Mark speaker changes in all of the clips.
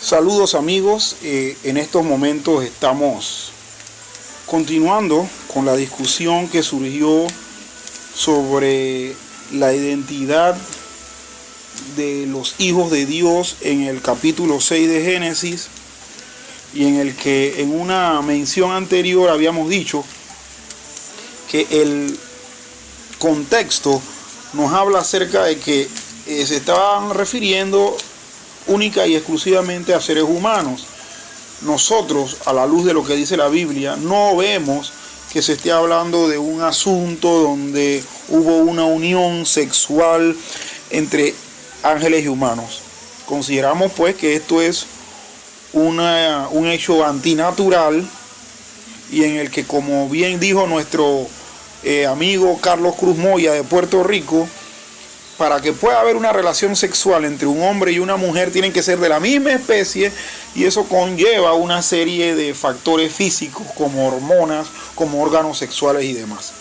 Speaker 1: Saludos amigos, en estos momentos estamos continuando con la discusión que surgió sobre la identidad de los hijos de Dios en el capítulo 6 de Génesis, y en el que en una mención anterior habíamos dicho que el contexto nos habla acerca de que se estaban refiriendo única y exclusivamente a seres humanos. Nosotros, a la luz de lo que dice la Biblia, no vemos que se esté hablando de un asunto donde hubo una unión sexual entre ángeles y humanos. Consideramos pues que esto es un hecho antinatural, y en el que, como bien dijo nuestro amigo Carlos Cruz Moya de Puerto Rico, para que pueda haber una relación sexual entre un hombre y una mujer tienen que ser de la misma especie, y eso conlleva una serie de factores físicos como hormonas, como órganos sexuales y demás.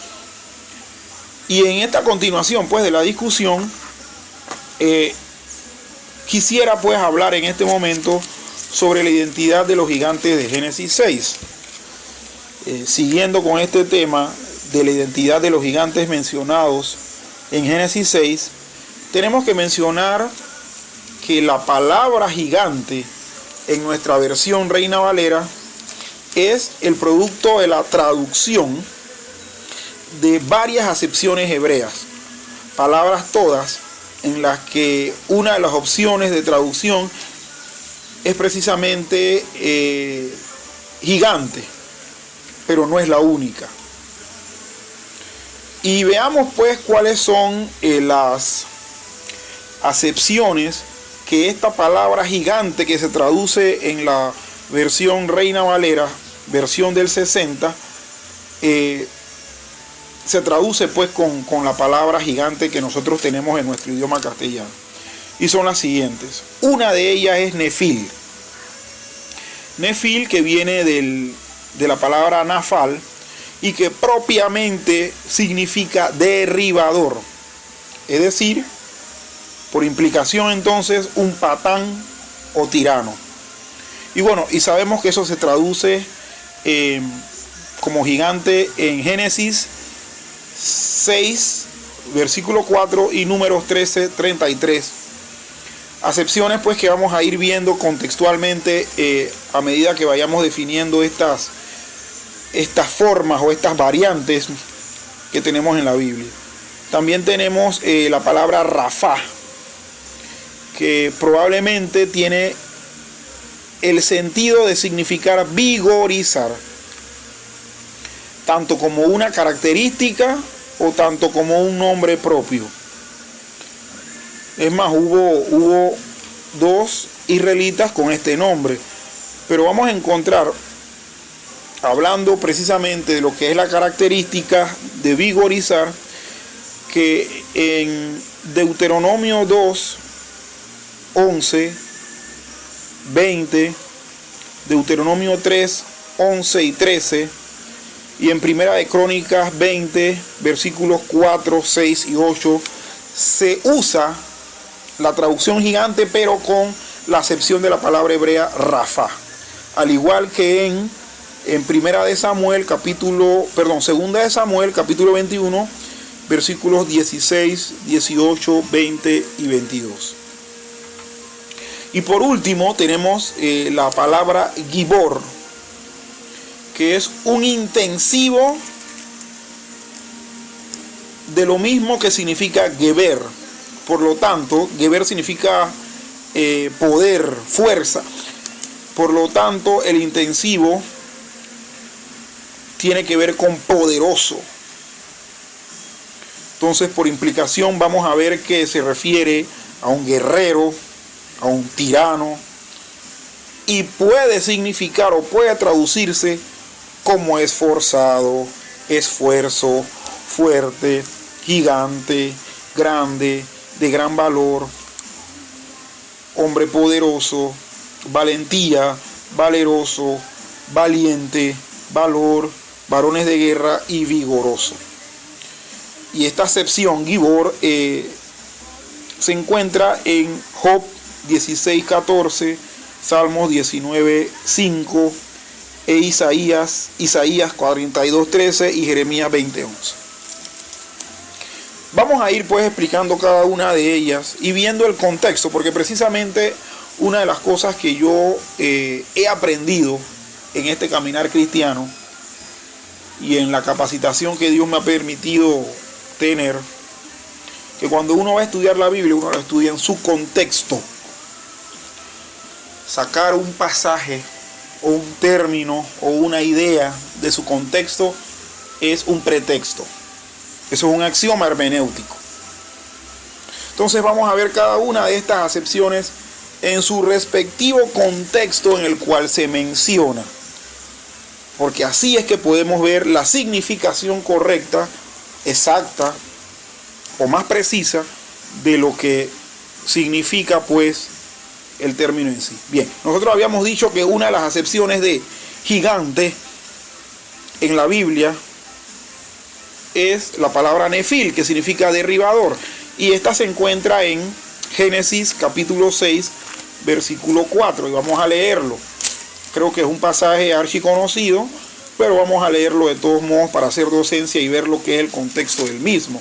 Speaker 1: Y en esta continuación pues de la discusión, quisiera pues hablar en este momento sobre la identidad de los gigantes de Génesis 6. Siguiendo con este tema de la identidad de los gigantes mencionados en Génesis 6, tenemos que mencionar que la palabra gigante en nuestra versión Reina Valera es el producto de la traducción de varias acepciones hebreas, palabras todas en las que una de las opciones de traducción es precisamente gigante, pero no es la única. Y veamos pues cuáles son las acepciones que esta palabra gigante, que se traduce en la versión Reina Valera, versión del 60, se traduce pues con la palabra gigante que nosotros tenemos en nuestro idioma castellano. Y son las siguientes. Una de ellas es Nefil. Nefil, que viene de la palabra Nafal, y que propiamente significa derribador. Es decir, por implicación entonces, un patán o tirano. Y bueno, y sabemos que eso se traduce como gigante en Génesis 6, versículo 4 y números 13, 33. Acepciones pues que vamos a ir viendo contextualmente a medida que vayamos definiendo estas formas o estas variantes que tenemos en la Biblia. También tenemos la palabra Rafá, que probablemente tiene el sentido de significar vigorizar, tanto como una característica o tanto como un nombre propio. Es más, hubo dos israelitas con este nombre, pero vamos a encontrar, hablando precisamente de lo que es la característica de vigorizar, que en Deuteronomio 2, 11, 20, Deuteronomio 3, 11 y 13, y en Primera de Crónicas 20, versículos 4, 6 y 8, se usa la traducción gigante, pero con la acepción de la palabra hebrea Rafa, al igual que en Segunda de Samuel, capítulo 21, versículos 16, 18, 20 y 22. Y por último tenemos la palabra Gibor, que es un intensivo de lo mismo que significa Geber. Por lo tanto, Geber significa poder, fuerza. Por lo tanto, el intensivo tiene que ver con poderoso. Entonces, por implicación, vamos a ver que se refiere a un guerrero, a un tirano, y puede significar o puede traducirse como esforzado, esfuerzo, fuerte, gigante, grande, de gran valor, hombre poderoso, valentía, valeroso, valiente, valor, varones de guerra y vigoroso. Y esta acepción, Gibor, se encuentra en Job 16:14, Salmos 19:5 e Isaías 42:13 y Jeremías 20:11. Vamos a ir pues explicando cada una de ellas y viendo el contexto, porque precisamente una de las cosas que yo he aprendido en este caminar cristiano y en la capacitación que Dios me ha permitido tener, que cuando uno va a estudiar la Biblia, uno la estudia en su contexto. Sacar un pasaje o un término o una idea de su contexto es un pretexto. Eso es un axioma hermenéutico. Entonces vamos a ver cada una de estas acepciones en su respectivo contexto en el cual se menciona. Porque así es que podemos ver la significación correcta, exacta o más precisa de lo que significa pues el término en sí. Bien, nosotros habíamos dicho que una de las acepciones de gigante en la Biblia es la palabra nefil, que significa derribador, y esta se encuentra en Génesis capítulo 6 versículo 4, y vamos a leerlo. Creo que es un pasaje archiconocido, pero vamos a leerlo de todos modos para hacer docencia y ver lo que es el contexto del mismo.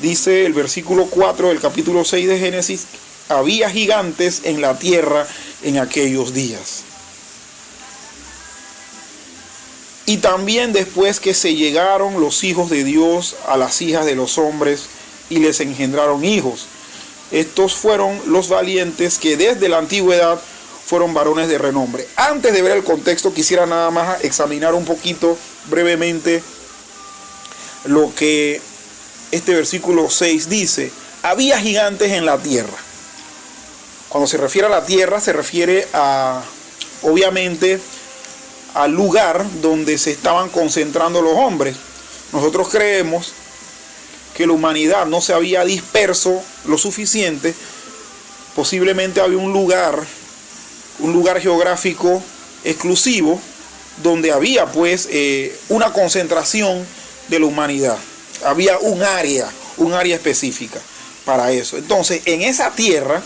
Speaker 1: Dice el versículo 4 del capítulo 6 de Génesis: había gigantes en la tierra en aquellos días. Y también después que se llegaron los hijos de Dios a las hijas de los hombres y les engendraron hijos. Estos fueron los valientes que desde la antigüedad fueron varones de renombre. Antes de ver el contexto, quisiera nada más examinar un poquito brevemente lo que este versículo 6 dice. Había gigantes en la tierra. Cuando se refiere a la tierra, se refiere a, obviamente, al lugar donde se estaban concentrando los hombres. Nosotros creemos que la humanidad no se había disperso lo suficiente. Posiblemente había un lugar geográfico exclusivo donde había pues una concentración de la humanidad. Había un área específica para eso. Entonces, en esa tierra,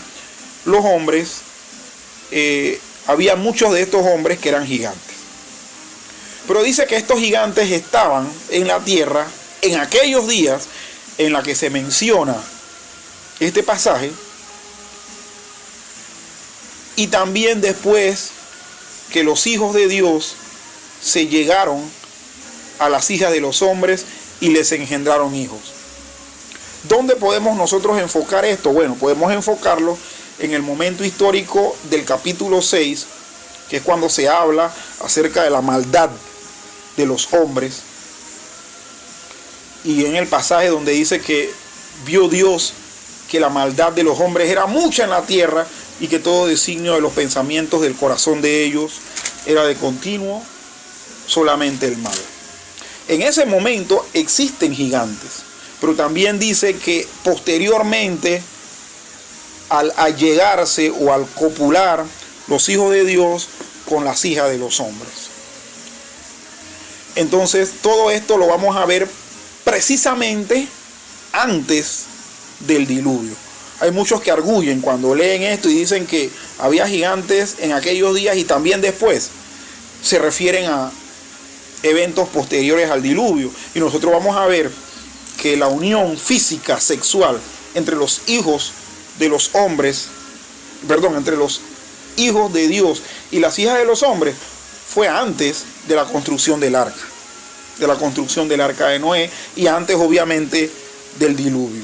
Speaker 1: los hombres, había muchos de estos hombres que eran gigantes. Pero dice que estos gigantes estaban en la tierra en aquellos días en la que se menciona este pasaje, y también después que los hijos de Dios se llegaron a las hijas de los hombres y les engendraron hijos. ¿Dónde podemos nosotros enfocar esto? Bueno, podemos enfocarlo en el momento histórico del capítulo 6, que es cuando se habla acerca de la maldad de los hombres, y en el pasaje donde dice que vio Dios que la maldad de los hombres era mucha en la tierra y que todo designio de los pensamientos del corazón de ellos era de continuo solamente el mal. En ese momento existen gigantes, pero también dice que posteriormente, al allegarse o al copular los hijos de Dios con las hijas de los hombres. Entonces todo esto lo vamos a ver precisamente antes del diluvio. Hay muchos que arguyen cuando leen esto y dicen que había gigantes en aquellos días y también después. Se refieren a eventos posteriores al diluvio. Y nosotros vamos a ver que la unión física, sexual, entre los hijos de los hombres, entre los hijos de Dios y las hijas de los hombres, fue antes de la construcción del arca. De la construcción del arca de Noé y antes, obviamente, del diluvio.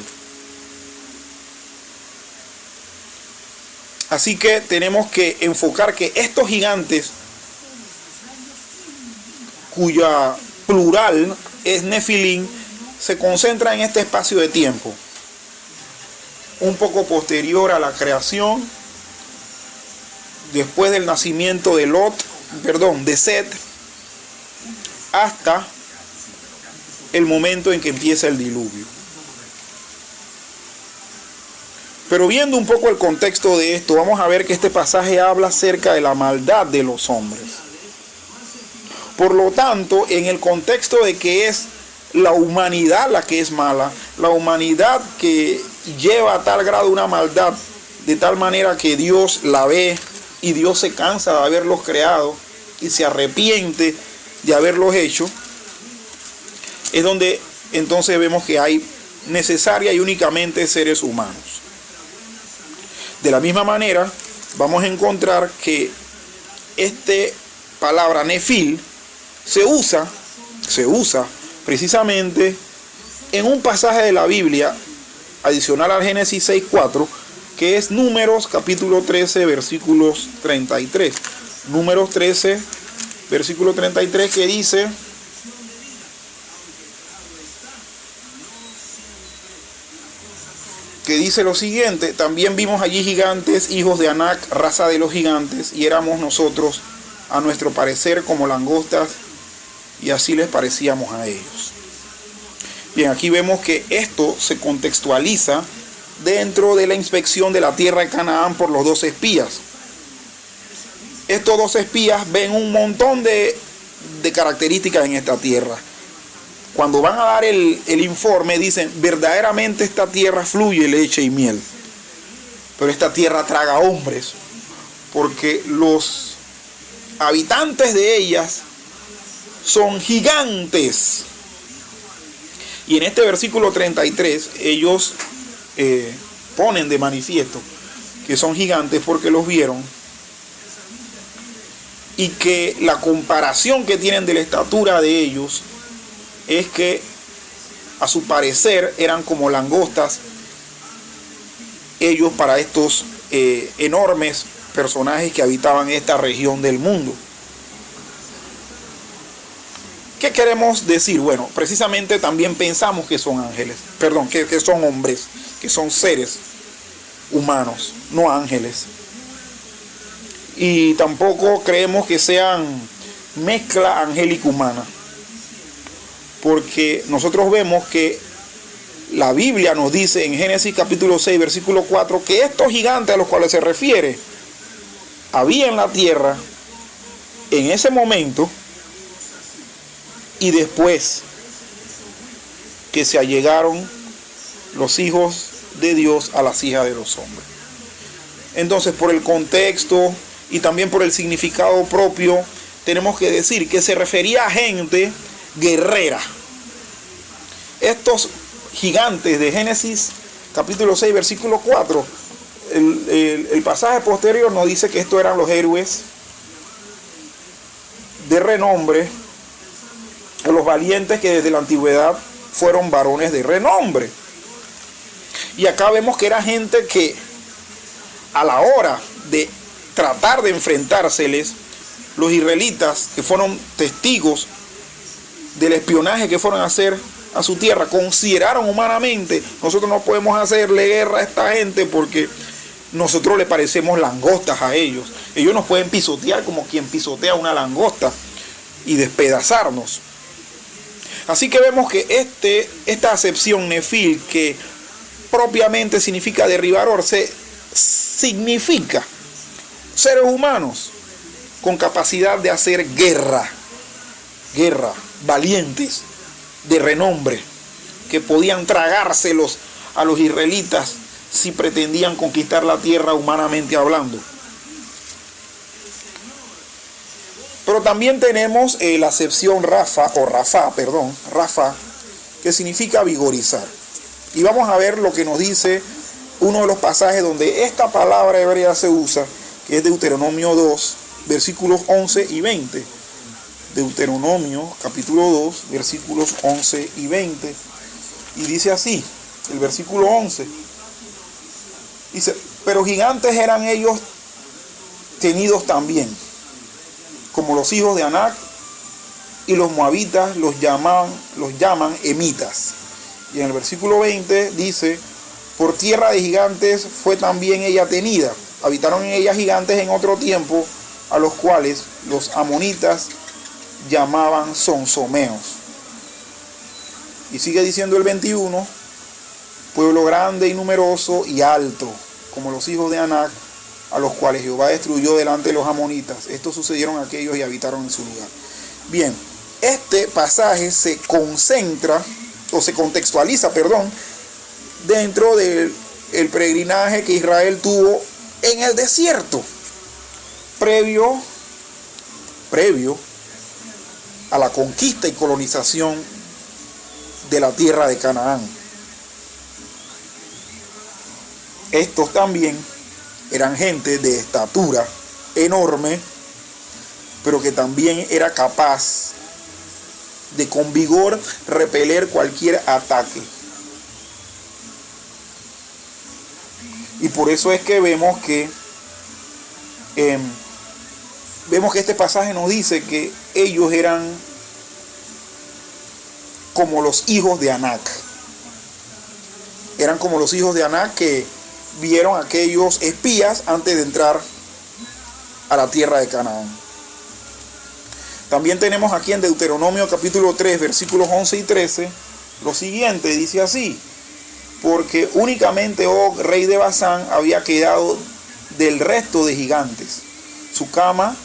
Speaker 1: Así que tenemos que enfocar que estos gigantes, cuya plural es Nefilim, se concentra en este espacio de tiempo, un poco posterior a la creación, después del nacimiento de Set, hasta el momento en que empieza el diluvio. Pero viendo un poco el contexto de esto, vamos a ver que este pasaje habla acerca de la maldad de los hombres. Por lo tanto, en el contexto de que es la humanidad la que es mala, la humanidad que lleva a tal grado una maldad, de tal manera que Dios la ve y Dios se cansa de haberlos creado y se arrepiente de haberlos hecho, es donde entonces vemos que hay necesaria y únicamente seres humanos. De la misma manera, vamos a encontrar que esta palabra Nefil se usa precisamente en un pasaje de la Biblia adicional al Génesis 6:4, que es Números capítulo 13, versículos 33. Números 13, versículo 33, que dice lo siguiente: también vimos allí gigantes, hijos de Anac, raza de los gigantes, y éramos nosotros, a nuestro parecer, como langostas, y así les parecíamos a ellos. Bien, aquí vemos que esto se contextualiza dentro de la inspección de la tierra de Canaán por los 12 espías. Estos 12 espías ven un montón de características en esta tierra. Cuando van a dar el informe, dicen: verdaderamente esta tierra fluye leche y miel, pero esta tierra traga hombres, porque los habitantes de ellas son gigantes. Y en este versículo 33 ellos ponen de manifiesto que son gigantes porque los vieron, y que la comparación que tienen de la estatura de ellos es que a su parecer eran como langostas ellos para estos enormes personajes que habitaban esta región del mundo. ¿Qué queremos decir? Bueno, precisamente también pensamos que son ángeles, perdón, que son hombres, que son seres humanos, no ángeles. Y tampoco creemos que sean mezcla angélico-humana, porque nosotros vemos que la Biblia nos dice en Génesis capítulo 6, versículo 4, que estos gigantes a los cuales se refiere había en la tierra en ese momento y después que se allegaron los hijos de Dios a las hijas de los hombres. Entonces, por el contexto y también por el significado propio, tenemos que decir que se refería a gente guerrera. Estos gigantes de Génesis capítulo 6, versículo 4, el pasaje posterior nos dice que estos eran los héroes de renombre, o los valientes que desde la antigüedad fueron varones de renombre. Y acá vemos que era gente que a la hora de tratar de enfrentárseles, los israelitas, que fueron testigos del espionaje que fueron a hacer a su tierra, consideraron humanamente: nosotros no podemos hacerle guerra a esta gente porque nosotros le parecemos langostas a ellos. Ellos nos pueden pisotear como quien pisotea una langosta y despedazarnos. Así que vemos que esta acepción Nefil, que propiamente significa derribador, significa seres humanos con capacidad de hacer guerra, valientes, de renombre, que podían tragárselos a los israelitas si pretendían conquistar la tierra humanamente hablando. Pero también tenemos la acepción Rafa, que significa vigorizar. Y vamos a ver lo que nos dice uno de los pasajes donde esta palabra hebrea se usa, que es Deuteronomio 2, versículos 11 y 20. Deuteronomio capítulo 2, versículos 11 y 20. Y dice así, el versículo 11. Dice: pero gigantes eran ellos tenidos también, como los hijos de Anac, y los moabitas los llaman emitas. Y en el versículo 20 dice: por tierra de gigantes fue también ella tenida. Habitaron en ella gigantes en otro tiempo, a los cuales los amonitas llamaban zonzomeos. Y sigue diciendo el 21: pueblo grande y numeroso y alto, como los hijos de Anac, a los cuales Jehová destruyó delante de los amonitas. Estos sucedieron a aquellos y habitaron en su lugar. Bien, este pasaje se contextualiza, dentro del peregrinaje que Israel tuvo en el desierto. previo a la conquista y colonización de la tierra de Canaán. Estos también eran gente de estatura enorme, pero que también era capaz de con vigor repeler cualquier ataque. Y por eso es que vemos que este pasaje nos dice que ellos eran como los hijos de Anac. Eran como los hijos de Anac que vieron a aquellos espías antes de entrar a la tierra de Canaán. También tenemos aquí en Deuteronomio capítulo 3, versículos 11 y 13, lo siguiente, dice así: porque únicamente Og, rey de Basán, había quedado del resto de gigantes. Su cama,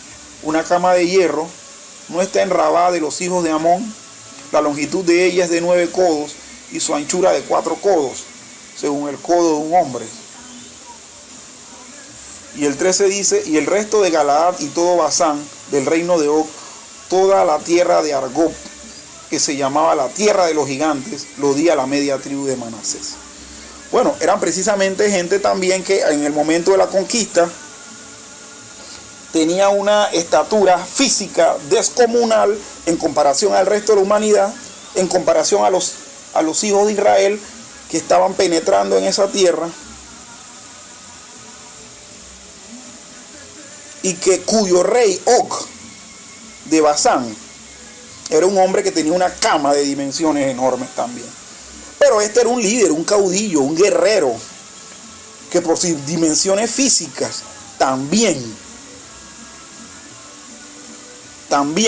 Speaker 1: una cama de hierro, no está en Rabá de los hijos de Amón. La longitud de ella es de 9 codos y su anchura de 4 codos, según el codo de un hombre. Y el 13 dice: y el resto de Galaad y todo Basán, del reino de Og, toda la tierra de Argob, que se llamaba la tierra de los gigantes, lo di a la media tribu de Manasés. Bueno, eran precisamente gente también que en el momento de la conquista tenía una estatura física descomunal en comparación al resto de la humanidad, en comparación a los hijos de Israel que estaban penetrando en esa tierra, y cuyo rey Og de Basán era un hombre que tenía una cama de dimensiones enormes también. Pero este era un líder, un caudillo, un guerrero, que por sus dimensiones físicas también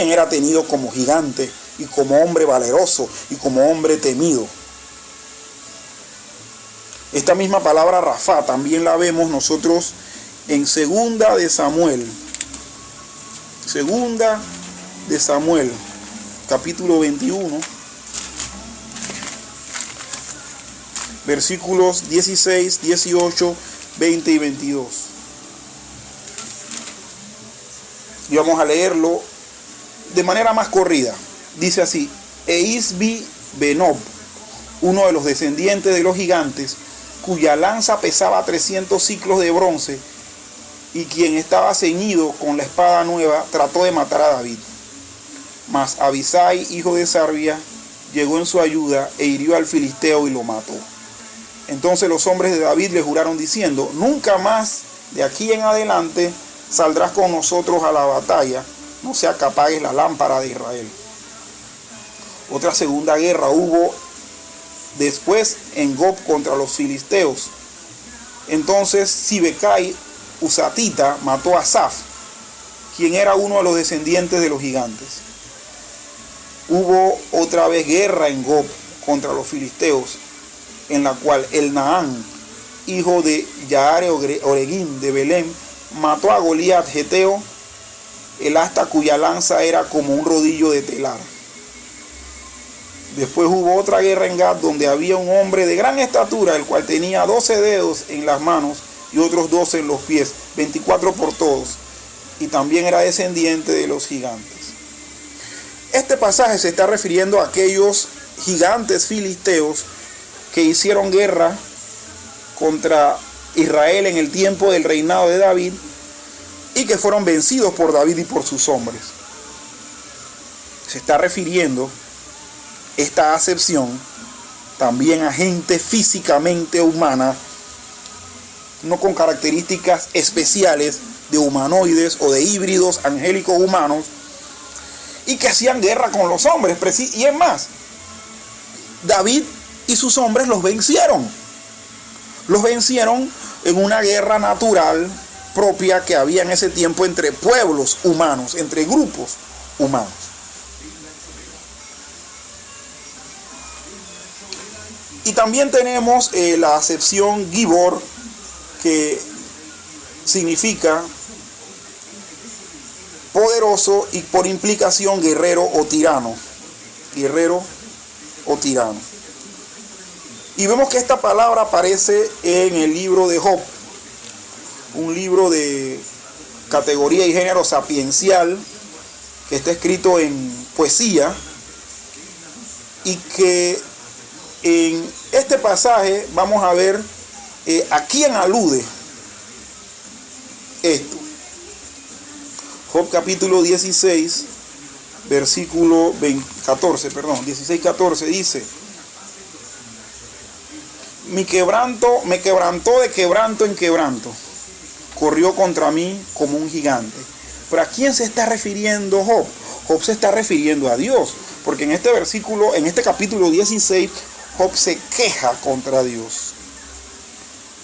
Speaker 1: era tenido como gigante y como hombre valeroso y como hombre temido. Esta misma palabra Rafá también la vemos nosotros en Segunda de Samuel, capítulo 21, versículos 16, 18, 20 y 22. Y vamos a leerlo de manera más corrida. Dice así: e Isbi Benob, uno de los descendientes de los gigantes, cuya lanza pesaba 300 ciclos de bronce, y quien estaba ceñido con la espada nueva, trató de matar a David. Mas Abisai, hijo de Sarbia, llegó en su ayuda e hirió al filisteo y lo mató. Entonces los hombres de David le juraron diciendo: nunca más de aquí en adelante saldrás con nosotros a la batalla, no sea que apagues la lámpara de Israel. Otra segunda guerra hubo después en Gob contra los filisteos. Entonces Sibecai Usatita mató a Saf, quien era uno de los descendientes de los gigantes. Hubo otra vez guerra en Gob contra los filisteos, en la cual el Naán, hijo de Yaare Oregim de Belén, mató a Goliat Geteo, el asta cuya lanza era como un rodillo de telar. Después hubo otra guerra en Gad, donde había un hombre de gran estatura, el cual tenía 12 dedos en las manos y otros 12 en los pies, 24 por todos, y también era descendiente de los gigantes. Este pasaje se está refiriendo a aquellos gigantes filisteos que hicieron guerra contra Israel en el tiempo del reinado de David y que fueron vencidos por David y por sus hombres. Se está refiriendo esta acepción también a gente físicamente humana, no con características especiales de humanoides o de híbridos angélicos humanos, y que hacían guerra con los hombres. Y es más, David y sus hombres los vencieron. Los vencieron en una guerra natural propia que había en ese tiempo entre pueblos humanos, entre grupos humanos. Y también tenemos la acepción Gibor, que significa poderoso y por implicación guerrero o tirano. Guerrero o tirano. Y vemos que esta palabra aparece en el libro de Job, un libro de categoría y género sapiencial, que está escrito en poesía, y que en este pasaje vamos a ver a quién alude esto. Job capítulo 16, versículo 16-14 dice: me quebrantó de quebranto en quebranto, corrió contra mí como un gigante. ¿Pero a quién se está refiriendo Job? Job se está refiriendo a Dios, porque en este versículo, en este capítulo 16, Job se queja contra Dios.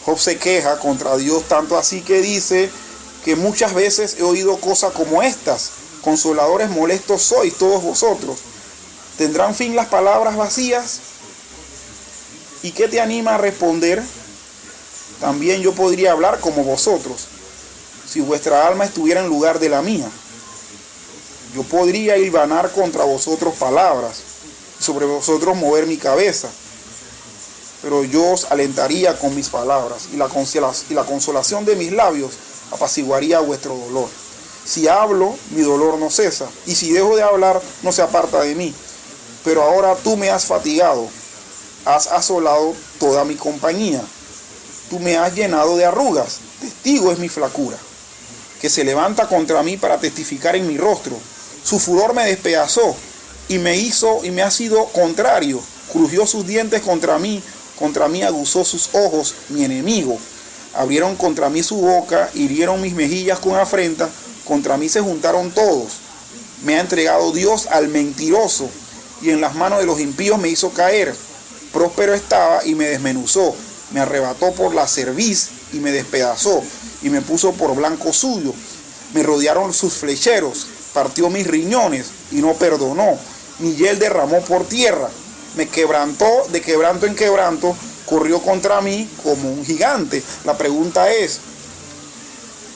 Speaker 1: Job se queja contra Dios, tanto así que dice que muchas veces he oído cosas como estas: consoladores molestos sois todos vosotros. ¿Tendrán fin las palabras vacías? ¿Y qué te anima a responder? También yo podría hablar como vosotros, si vuestra alma estuviera en lugar de la mía. Yo podría hilvanar contra vosotros palabras, sobre vosotros mover mi cabeza, pero yo os alentaría con mis palabras, y la consolación de mis labios apaciguaría vuestro dolor. Si hablo, mi dolor no cesa, y si dejo de hablar, no se aparta de mí. Pero ahora tú me has fatigado, has asolado toda mi compañía. Tú me has llenado de arrugas, testigo es mi flacura, que se levanta contra mí para testificar en mi rostro. Su furor me despedazó y me ha sido contrario. Crujió sus dientes contra mí aguzó sus ojos mi enemigo. Abrieron contra mí su boca, hirieron mis mejillas con afrenta, contra mí se juntaron todos. Me ha entregado Dios al mentiroso, y en las manos de los impíos me hizo caer. Próspero estaba y me desmenuzó, me arrebató por la cerviz y me despedazó, y me puso por blanco suyo. Me rodearon sus flecheros, partió mis riñones y no perdonó, mi hiel derramó por tierra. Me quebrantó de quebranto en quebranto, corrió contra mí como un gigante. La pregunta es,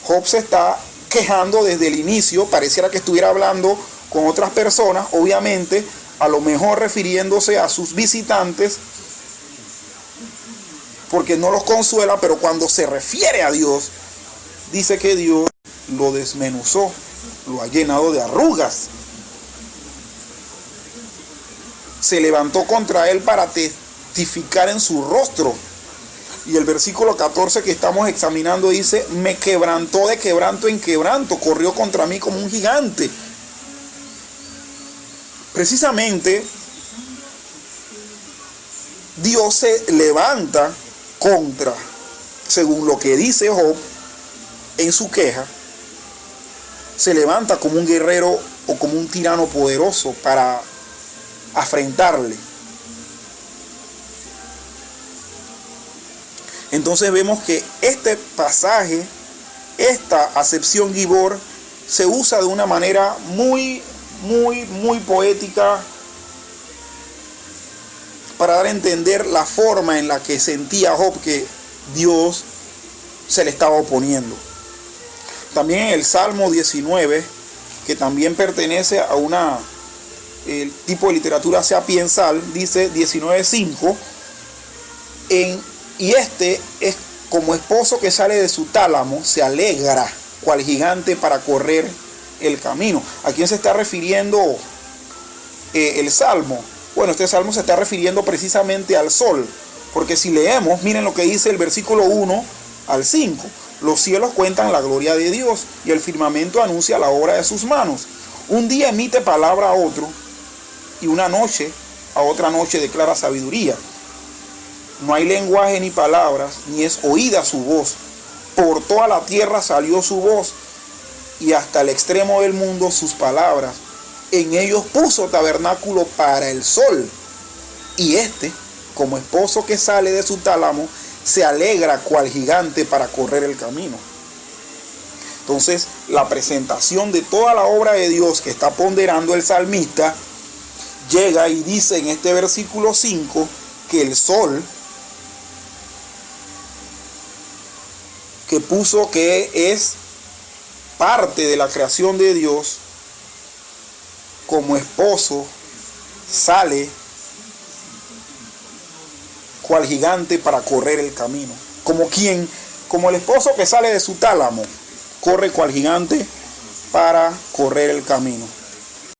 Speaker 1: Job se está quejando desde el inicio, pareciera que estuviera hablando con otras personas, obviamente, a lo mejor refiriéndose a sus visitantes, porque no los consuela, pero cuando se refiere a Dios, dice que Dios lo desmenuzó, lo ha llenado de arrugas. Se levantó contra él para testificar en su rostro. Y el versículo 14 que estamos examinando dice: me quebrantó de quebranto en quebranto, corrió contra mí como un gigante. Precisamente, Dios se levanta contra, según lo que dice Job en su queja, se levanta como un guerrero o como un tirano poderoso para afrentarle. Entonces vemos que este pasaje, esta acepción Gibor, se usa de una manera muy poética para dar a entender la forma en la que sentía Job que Dios se le estaba oponiendo. También en el Salmo 19, que también pertenece a el tipo de literatura sapiensal, dice 19:5, y este es como esposo que sale de su tálamo, se alegra cual gigante para correr el camino. ¿A quién se está refiriendo el Salmo? Bueno, este Salmo se está refiriendo precisamente al sol, porque si leemos, miren lo que dice el versículo 1 al 5. Los cielos cuentan la gloria de Dios, y el firmamento anuncia la obra de sus manos. Un día emite palabra a otro, y una noche a otra noche declara sabiduría. No hay lenguaje ni palabras, ni es oída su voz. Por toda la tierra salió su voz, y hasta el extremo del mundo sus palabras. En ellos puso tabernáculo para el sol, y este, como esposo que sale de su tálamo, se alegra cual gigante para correr el camino. Entonces, la presentación de toda la obra de Dios que está ponderando el salmista llega y dice en este versículo 5 que el sol que puso, que es parte de la creación de Dios, como esposo sale cual gigante para correr el camino. Como el esposo que sale de su tálamo, corre cual gigante para correr el camino.